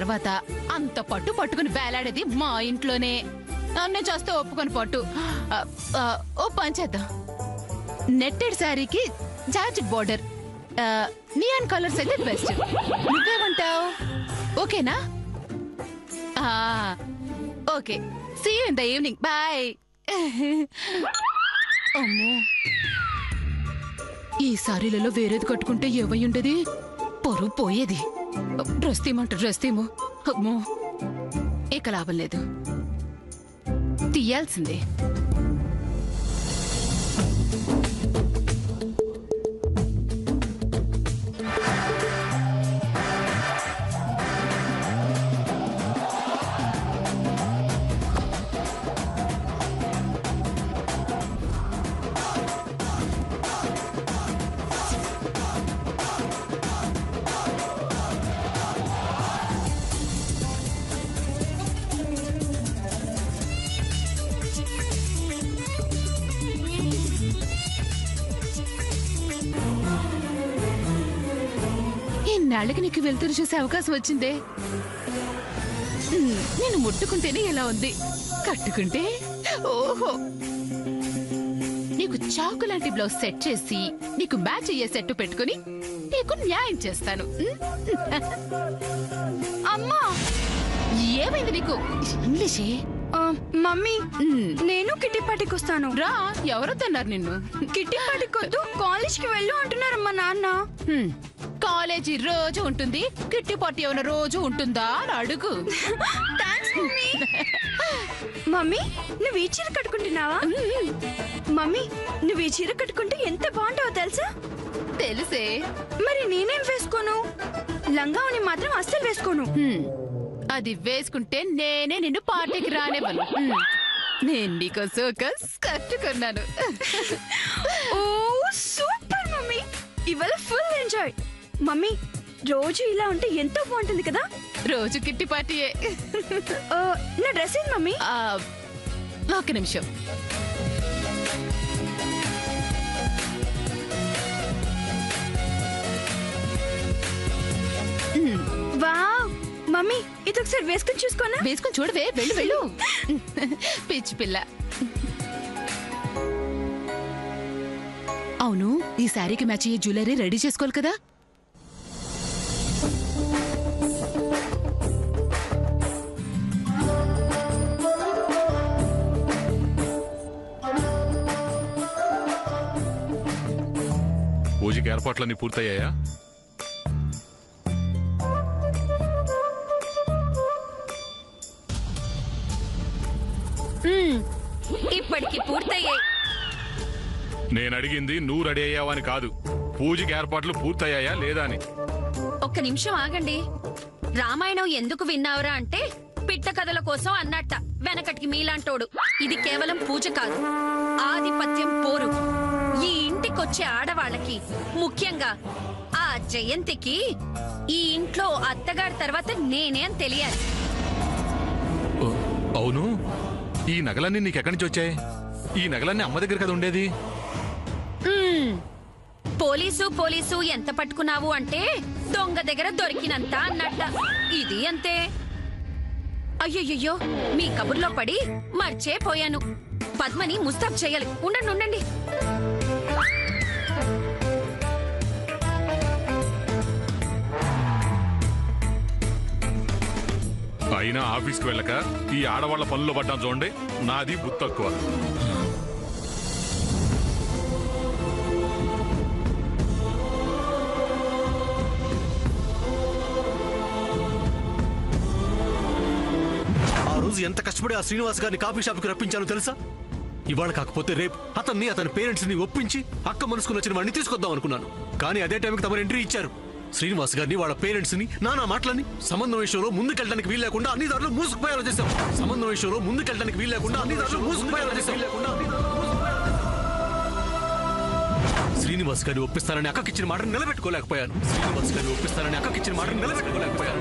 తర్వాత అంత పట్టు పట్టుకుని వేలాడేది మా ఇంట్లోనే. నన్నే చేస్తే ఒప్పుకొని పట్టు. ఓ పని చేద్దాం, నెట్టెడ్ శారీకి జార్జెట్ బోర్డర్, నియాన్ కలర్స్ అయితే బెస్ట్. నువ్వేమంటావు? ఓకేనా? Okay, see you in the evening. Bye. అమ్మో, ఈ సారీలలో వేరేది కట్టుకుంటే ఏమై ఉండేది? పరువు పోయేది. డ్రెస్ తీయమంటారు, డ్రెస్ తీయమో. అమ్మో, ఇక లాభం లేదు, తీయాల్సిందే. నాళ్ళకి నీకు వెళ్తురు చూసే అవకాశం వచ్చిందే. నేను ముట్టుకుంటేనే ఎలా ఉంది, కట్టుకుంటే ఓహో. నీకు చాకు లాంటి బ్లౌజ్ సెట్ చేసి నీకు మ్యాచ్ అయ్యే సెట్ పెట్టుకుని నీకు న్యాయం చేస్తాను. అమ్మా, ఏమైంది నీకు? ఇంగ్లీషే. మమ్మీ, నేను కిట్టి పార్టీకి వస్తాను. రా. ఎవరొద్దన్నారు నిన్ను? కిట్టి పార్టీకి వద్దు, కాలేజ్కి వెళ్ళు అంటున్నారమ్మా నాన్న. కాలేజీ రోజు ఉంటుంది, కిట్టి పార్టీ ఏమైనా రోజు ఉంటుందా అని అడుగు. Thanks mummy. మమ్మీ, నువ్వు ఈ చీర కట్టుకుంటున్నావా? మమ్మీ, నువ్వు ఈ చీర కట్టుకుంటే ఎంత బాగుంటావో తెలుసా? తెలుసే. మరి నేనేం వేసుకోను? లంగావని మాత్రం అస్సలు వేసుకోను. అది వేసుకుంటే నేనే నిన్ను పార్టీకి రానివ్వను. నేను నీకోసం ఒక స్కర్ట్ కొన్నాను. ఓ సూపర్ మమ్మీ, ఇవాళ ఫుల్ ఎంజాయ్. మమ్మీ, రోజు ఇలా ఉంటే ఎంతో బాగుంటుంది కదా. రోజు కిట్టి పార్టీయే. నా డ్రెస్ ఏంటి మమ్మీ? ఒక నిమిషం. వావ్ మమ్మీ, ఇది ఒకసారి వేసుకొని చూసుకోనా? వేసుకొని చూడవే, వెళ్ళు వెళ్ళు. పిచ్చి పిల్ల. అవును, ఈ శారీకి మ్యాచ్ అయ్యే జ్యువెలరీ రెడీ చేసుకోవాలి కదా. పూజకి ఏర్పాట్లన్నీ పూర్తయ్యాయా? ఇప్పటికి పూర్తయ్యాయి. నేను అడిగింది నువ్వు రెడీ అయ్యావని కాదు, పూజకి ఏర్పాట్లు పూర్తయ్యాయా లేదా అని. ఒక్క నిమిషం ఆగండి. రామాయణం ఎందుకు విన్నావురా అంటే పిట్ట కథల కోసం అన్నట్ట. వెనకటికి మీలాంటోడు. ఇది కేవలం పూజ కాదు, ఆధిపత్యం పోరు. ఈ ఇంటికొచ్చే ఆడవాళ్ళకి, ముఖ్యంగా ఆ జయంతికి ఈ ఇంట్లో అత్తగారి తర్వాత నేనే అని తెలియాలి. అవును, ఈ నగలన్నీ నీకెక్కడి నుంచి వచ్చాయి? ఈ నగలన్నీ అమ్మ దగ్గర కదా ఉండేది. పోలీసు పోలీసు ఎంత పట్టుకున్నావు అంటే దొంగ దగ్గర దొరికినంత అన్నట్ట. ఇది అంతే. అయ్యయ్యో, మీ కబుర్లో పడి మర్చేపోయాను. పద్మని ముస్తాబ్ చేయాలి. ఉండండి ఉండండి. అయినా ఆఫీస్కి వెళ్ళక ఈ ఆడవాళ్ల పనుల్లో పడ్డా చూడండి, నాది బుద్ధి తక్కువ. ఆ రోజు ఎంత కష్టపడి ఆ శ్రీనివాస్ గారిని కాఫీ షాప్కి రప్పించానో తెలుసా? ఇవాళ కాకపోతే రేపు అతన్ని, అతని పేరెంట్స్ ని ఒప్పించి అక్క మనసుకుని వచ్చిన వాడిని తీసుకొద్దాం అనుకున్నాను. కానీ అదే టైంకి తమరు ఎంట్రీ ఇచ్చారు. శ్రీనివాస్ గారిని, వాళ్ళ పేరెంట్స్ ని, నానా మాటలని సంబంధం విషయంలో ముందుకెళ్ళడానికి వీల్లేకుండా అన్ని దారులు మూసుకుపోయేలా చేశాం. సంబంధం విషయంలో ముందుకెళ్ళడానికి వీల్లేకుండా అన్ని దారులు మూసుకుపోయేలా చేశాం. శ్రీనివాస్ గారిని ఒప్పిస్తానని అక్కకిచ్చిన మాటను నిలబెట్టుకోలేకపోయాను. శ్రీనివాస్ గారిని ఒప్పిస్తానని అక్కకిచ్చిన మాటను నిలబెట్టుకోలేకపోయాను.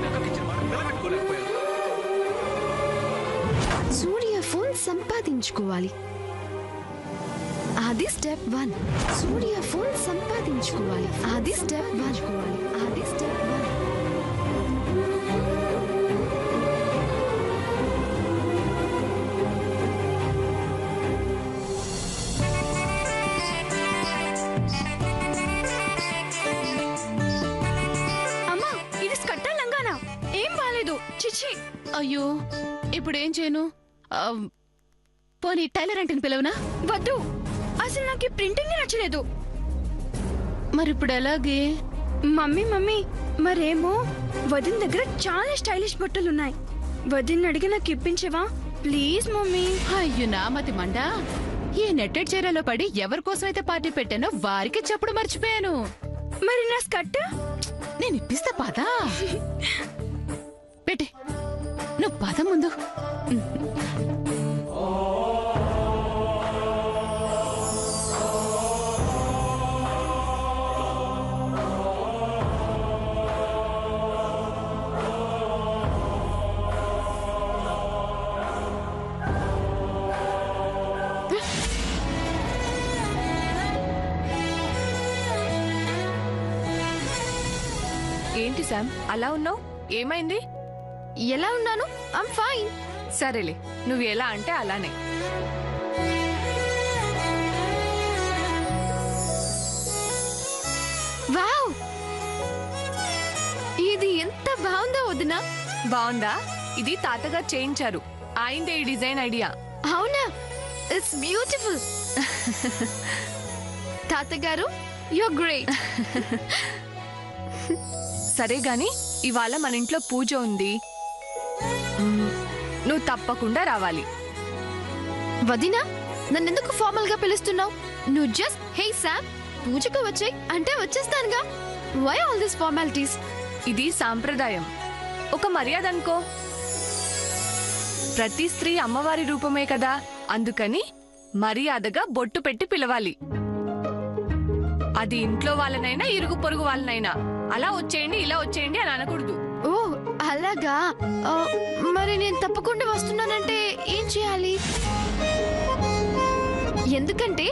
సూర్య ఫోన్ సంపాదించుకోవాలి. అది స్టెప్ 1. సూర్య ఫోన్ సంపాదించుకోవాలి. అది స్టెప్ 1. అది స్టెప్ 1. అయ్యో ఇప్పుడు ఏం చేయను? పోనీ టైలర్ అంటని పిలవనా? వద్దు, అసలు నాకు ఈ ప్రింటింగ్ నచ్చలేదు. మరి ఇప్పుడు ఎలాగే? మమ్మీ మరేమో వదిన దగ్గర చాలా స్టైలిష్ బట్టలున్నాయి. వదిన అడిగి నాకు ఇప్పించవా ప్లీజ్ మమ్మీ? అయ్యో నా మతి మండా, ఈ నెట్టెడ్ చీరలో పడి ఎవరి కోసమైతే పార్టీ పెట్టానో వారికి చెప్పడం మర్చిపోయాను. మరి నా స్కర్ట్? నేను ఇప్పిస్తా పదా. పెట్టే, నువ్వు పద ముందు. ఏంటి శామ్ అలా ఉన్నావు? ఏమైంది? ఎలా ఉన్నాను? I'm fine. సరేలే, నువ్వు ఎలా అంటే అలానే. వావ్, ఇది ఎంత బాగుందో వదినా. బాగుందా? ఇది తాతగారు చేయించారు. ఆయిందే ఈ డిజైన్ ఐడియా. అవునా? It's beautiful. తాతగారు, యూర్ గ్రేట్. సరే గాని ఇవాళ మన ఇంట్లో పూజ ఉంది. నువ్వు తప్పకుండా రావాలి. వదినా, నన్నెందుకు ఫార్మల్ గా పిలుస్తున్నావు? నువ్వు జస్ట్ హే శామ్ పూజకు వచ్చాయి అంటే వచ్చేస్తానుగా. Why all this formalities? ఇది సాంప్రదాయం, ఒక మర్యాద అనుకో. ప్రతి స్త్రీ అమ్మవారి రూపమే కదా, అందుకని మర్యాదగా బొట్టు పెట్టి పిలవాలి. అది ఇంట్లో వాళ్ళనైనా ఇరుగు పొరుగు వాళ్ళనైనా. అలా వచ్చేయండి ఇలా వచ్చేయండి అని అనకూడదు. ఓ అలాగా? మరి నేను తప్పకుండా వస్తున్నానంటే ఏం చేయాలి? ఎందుకంటే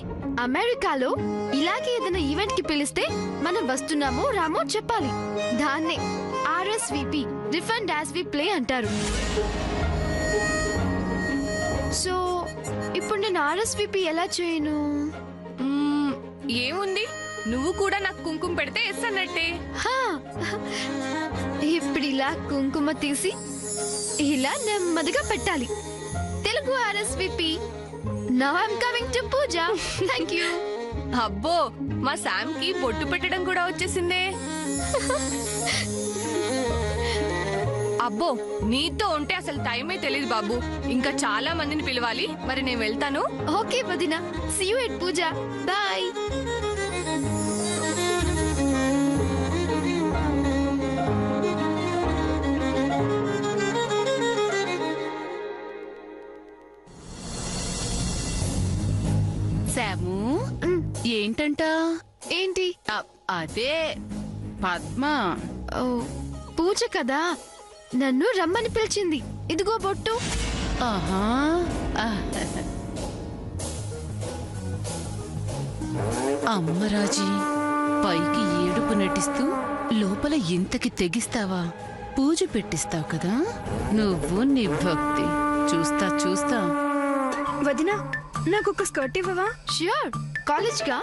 అమెరికాలో ఇలాగే ఏదైనా ఈవెంట్ కి పిలిస్తే మనం వస్తున్నామో రామో చెప్పాలి. దాన్నే RSVP, రిఫండ్ యాజ్ వి ప్లే అంటారు. సో ఇప్పుడు నేను RSVP ఎలా చేయను? ఏముంది, నువ్వు కూడా నాకు కుంకుమ పెడితే ఎస్ అన్నట్టే. హా, ఇప్పుడు ఇలా కుంకుమ తీసి ఇలా నెమ్మదిగా పెట్టాలి. Telugu RSVP. Now I'm coming to puja. Thank you. అబ్బో, మా శామ్ కి బొట్టు పెట్టడం కూడా వచ్చేసిందే. అబ్బో, నీతో ఉంటే అసలు టైమే తెలియదు బాబు. ఇంకా చాలా మందిని పిలవాలి. మరి నేను వెళ్తాను. ఓకే వదినా, see you at puja. Bye. Sam, ఏంటంట? ఏంటి? అదే పద్మ. ఓ పూజ కదా, నన్ను రమ్మని పిలిచింది. ఇదిగో బొట్టు. ఆహా, అమ్మరాజీ, పైకి ఏడుపు నటిస్తూ లోపల ఇంతకి తెగిస్తావా? పూజ పెట్టిస్తావు కదా నువ్వు. నీ భక్తి చూస్తా చూస్తా. వదినా, నాకు ఒక స్కర్ట్ ఇవ్వవా? ష్యూర్. కాలేజ్ గా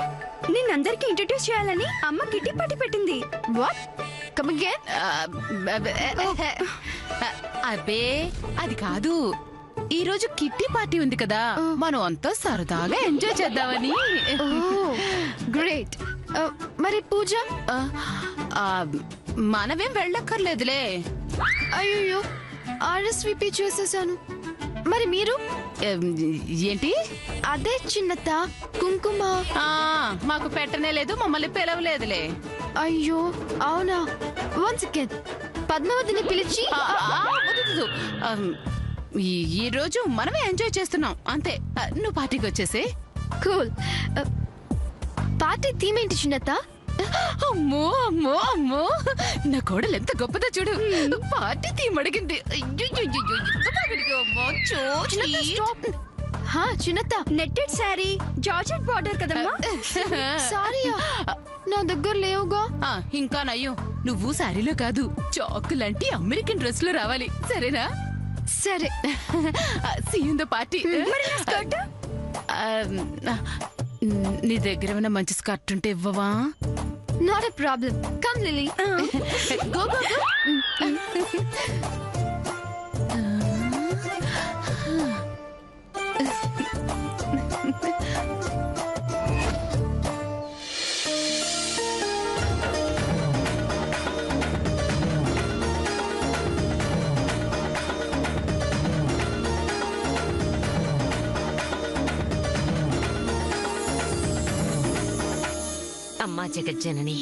నిన్నందరికి ఇంట్రడ్యూస్ చేయాలని అమ్మ కిట్టి పార్టీ పెట్టింది. వాట్? Come again. అబ్బే అది కాదు, ఈ రోజు కిట్టి పార్టీ ఉంది కదా, మనం అంతా సరదాగా ఎంజాయ్ చేద్దామని. గ్రేట్. మరి పూజ? మనమేం వెళ్ళక్కర్లేదులే. అయ్యో, RSVP చేసేసాను. మరి మీరు? ఏంటి? అదే చిన్నత కుంకుమ. మాకు పెట్టనే లేదు, మమ్మల్ని పిలవలేదులే. అయ్యో అవునా? వన్ సెకండ్, పద్మావతిని పిలిచి. వద్దు. ఈ రోజు మనమే ఎంజాయ్ చేస్తున్నాం అంతే. నువ్వు పార్టీకి వచ్చేసే. కూల్. పార్టీ థీమ్ ఏంటి చిన్నత? అమ్మో అమ్మో అమ్మో, నా కోడలు ఎంత గొప్పదో చూడు. పార్టీ థీమ్ అడిగింది. చిన్నత, నెట్టెడ్ శారీ, జార్జెట్ బార్డర్ కదమ్మా. సారీ, నా దగ్గర లేవుగా. ఇంకా నయ్యం, నువ్వు శారీలో కాదు, చాకు లాంటి అమెరికన్ డ్రెస్ లో రావాలి, సరేనా? సరే. See you in the party. నీ దగ్గర ఏమైనా మంచి స్కర్ట్ ఉంటే ఇవ్వవా? Not a problem. Come Lily. Go go go. అమ్మా జగజ్జనని,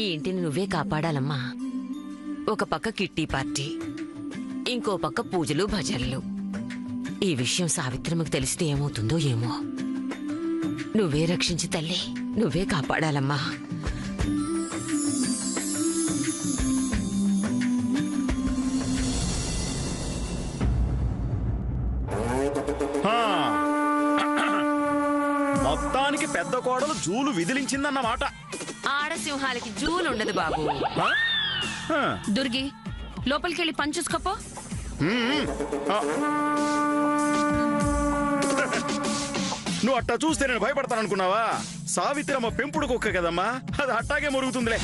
ఈ ఇంటిని నువ్వే కాపాడాలమ్మా. ఒక పక్క కిట్టి పార్టీ, ఇంకో పక్క పూజలు భజనలు. ఈ విషయం సావిత్రమ్మకు తెలిస్తే ఏమవుతుందో ఏమో. నువ్వే రక్షించి తల్లి, నువ్వే కాపాడాలమ్మా. మొత్తానికి పెద్ద కోడలు జూలు విదిలించిందన్నమాట. ఆడసింహాలకి జూలుండదు బాబు. దుర్గి, లోపలికెళ్ళి పని చూసుకోపో. నువ్వు అట్టా చూస్తే నేను భయపడతాననుకున్నావా? సావిత్రమ్మ పెంపుడు కుక్క కదమ్మా, అది అట్టాగే మురుగుతుందిలే.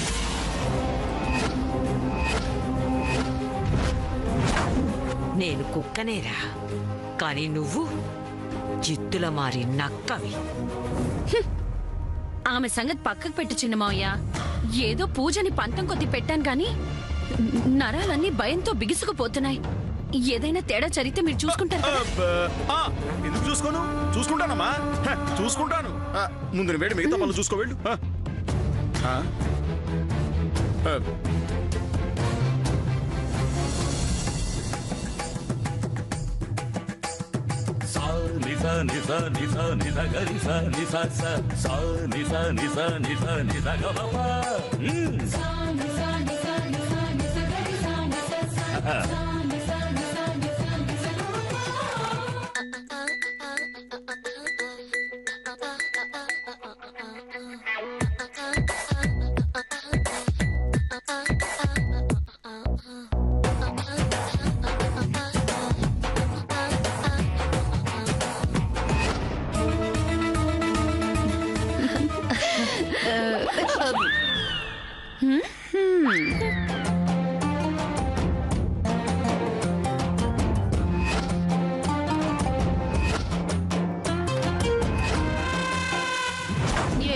నేను కుక్కనేరా, కానీ నువ్వు జిత్తుల మారి నక్కవి. ఆమె సంగతి పక్కకు పెట్టు చిన్నమావయ్య. ఏదో పూజని పంతం కొద్ది పెట్టాను గాని నరాలన్నీ భయంతో బిగుసుకుపోతున్నాయి. ఏదైనా తేడా జరిగితే మీరు చూసుకుంటారు కదా? ఎందుకు చూసుకోను? చూసుకుంటానమ్మా, చూసుకుంటాను. ముందు నువ్వు వేడి, మిగతా పనులు చూసుకో వెళ్ళు. నిసా నిసా నిసా నిస గరి సా నిసా సా సా నిసా నిసా నిసా నిస గమ పా.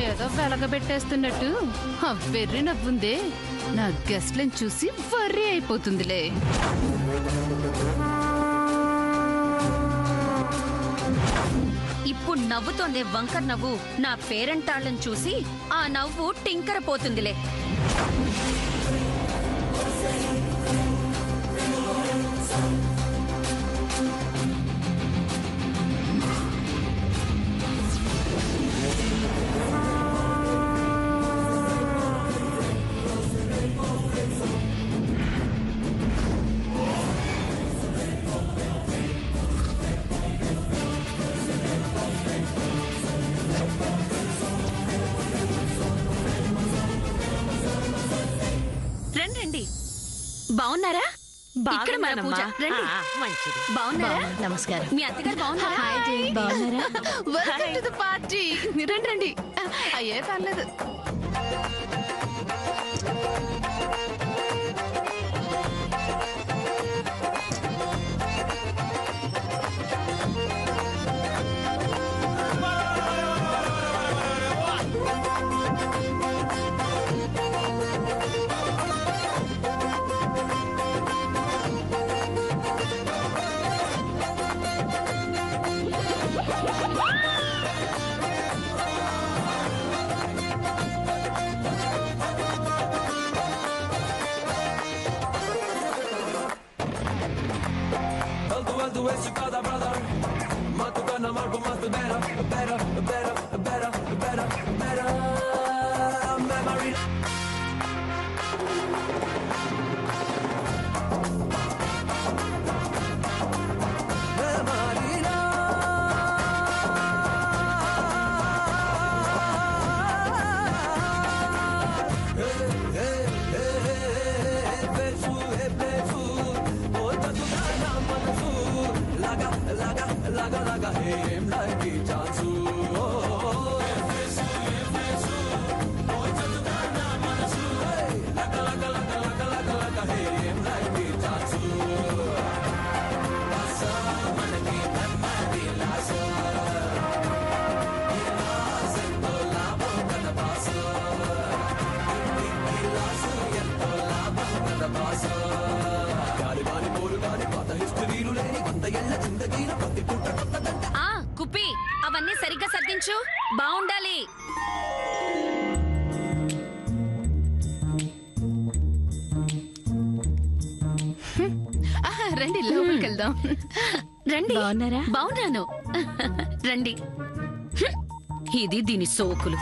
ఏదో వెలగబెట్టేస్తున్నట్టు వెర్రి నవ్వుందే. నా గెస్ట్లను చూసి వర్రీ అయిపోతుందిలే. ఇప్పుడు నవ్వుతోందే వంకర్ నవ్వు. నా పేరంటాళ్ళని చూసి ఆ నవ్వు టింకర పోతుందిలే. రండి, బాగున్నారా? ఇక్కడ మన పూజ. రండి. మంచిది. బాగున్నారా? నమస్కారం. మీ అత్తగారు బాగున్నారా? బాగున్నారా? Welcome to the party. రండి రండి. అయ్యే పర్లేదు. కుప్పి, అవన్నీ సరిగ్గా సర్దించు. బాగుండాలి. భోంచేద్దాం. రండి. బాగున్నారా? బాగున్నాను. రండి. ఇది దీని సోకులు.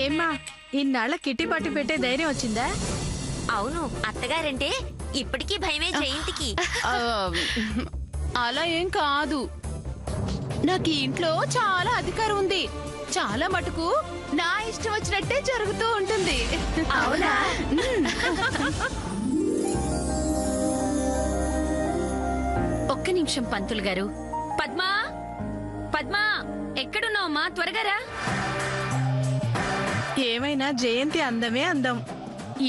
ఏమ్మా ఇన్నాళ్ళ కిట్టి పట్టి పెట్టే ధైర్యం వచ్చిందా? అవును అత్తగారంటే ఇప్పటికీ భయమే జయంతికి. అలా ఏం కాదు. నాకు ఈ ఇంట్లో చాలా అధికారం ఉంది. చాలా మటుకు నా ఇష్టం వచ్చినట్టే జరుగుతూ ఉంటుంది. అవునా? ఒక్క నిమిషం పంతులు గారు. పద్మా, పద్మా ఎక్కడున్నావమ్మా? త్వరగా రా. ఏమైనా జయంతి అందమే అందం.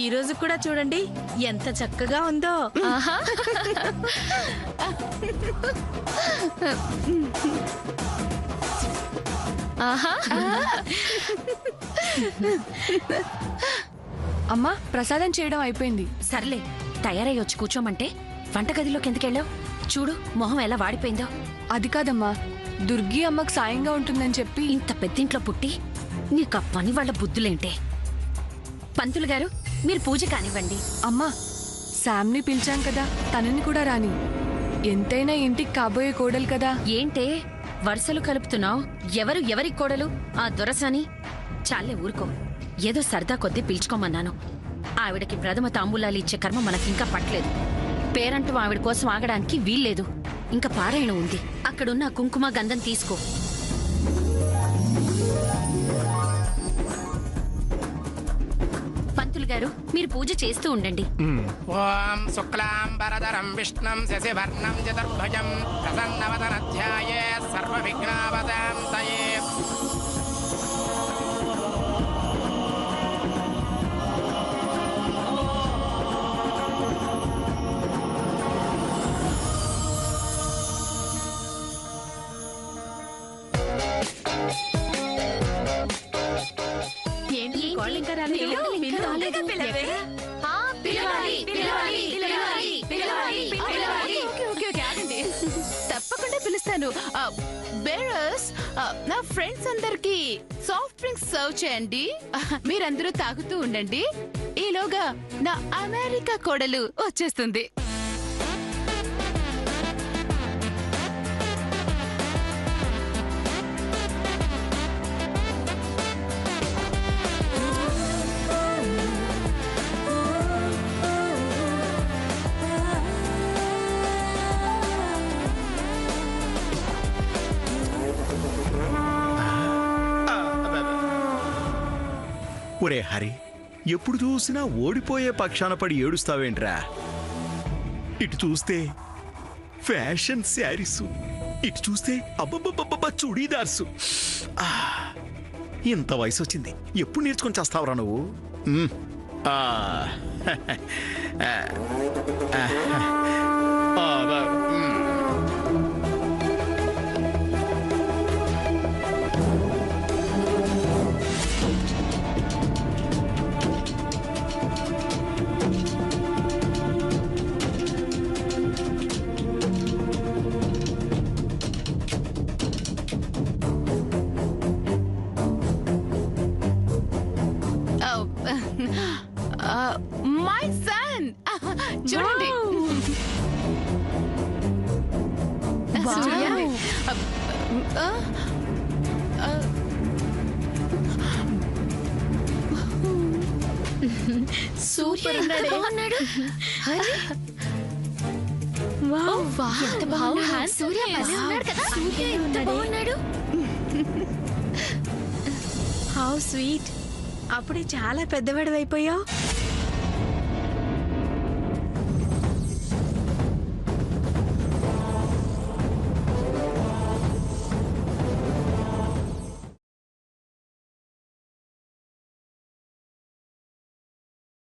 ఈ రోజు కూడా చూడండి ఎంత చక్కగా ఉందో. అమ్మా ప్రసాదం చేయడం అయిపోయింది. సర్లే, తయారై వచ్చి కూర్చోమంటే వంటగదిలోకి ఎందుకెళ్ళావు? చూడు మొహం ఎలా వాడిపోయిందో. అది కాదమ్మా, దుర్గి అమ్మకు సాయంగా ఉంటుందని చెప్పి. ఇంత పెద్దింట్లో పుట్టి నీకు ఆ పని వాళ్ళ బుద్ధులేంటే? పంతులు గారు మీరు పూజ కానివ్వండి. అమ్మా శామ్ని పిలిచాం కదా, తనని కూడా రాని. ఎంతైనా ఇంటికి కాబోయే కోడలు కదా. ఏంటే వరుసలు కలుపుతున్నావు? ఎవరు ఎవరి కోడలు? ఆ దొరసాని? చాలే ఊరుకో. ఏదో సరదా కొద్దీ పిలుచుకోమన్నాను. ఆవిడకి ప్రథమ తాంబూలాలు ఇచ్చే కర్మ మనకింకా పట్టలేదు. పేరంటూ ఆవిడ కోసం ఆగడానికి వీల్లేదు. ఇంకా పారాయణ ఉంది. అక్కడున్న కుంకుమ గంధం తీసుకో. పంతులు గారు మీరు పూజ చేస్తూ ఉండండి. ఓం శుక్లాంబరధరం విష్ణుం శశివర్ణం చతుర్భుజం ప్రసన్నవదనధ్యాయే సర్వవిఘ్నావదాంతయే. తప్పకుండా పిలుస్తాను. బేరర్స్, నా ఫ్రెండ్స్ అందరికి సాఫ్ట్ డ్రింక్స్ సర్వ్ చేయండి. మీరందరూ తాగుతూ ఉండండి. ఈలోగా నా అమెరికా కోడలు వచ్చేస్తుంది. ఒరే హరి, ఎప్పుడు చూసినా ఓడిపోయే పక్షాన పడి ఏడుస్తావేంట్రా? ఇటు చూస్తే ఫ్యాషన్ శారీసు, ఇటు చూస్తే అబ్బబ్బబ్బబ్బ చూడీదార్సు. ఇంత వయసు వచ్చింది, ఎప్పుడు నేర్చుకొని చేస్తావురా నువ్వు? మై సన్, చూడండి. చూడండి. సూపర్ ఉన్నాడు. ఎంత బాగున్నాడు. సూర్య భలే ఉన్నాడు కదా. సూర్య ఎంత బాగున్నాడు. How sweet. అప్పుడే చాలా పెద్దవాడు అయిపోయావు.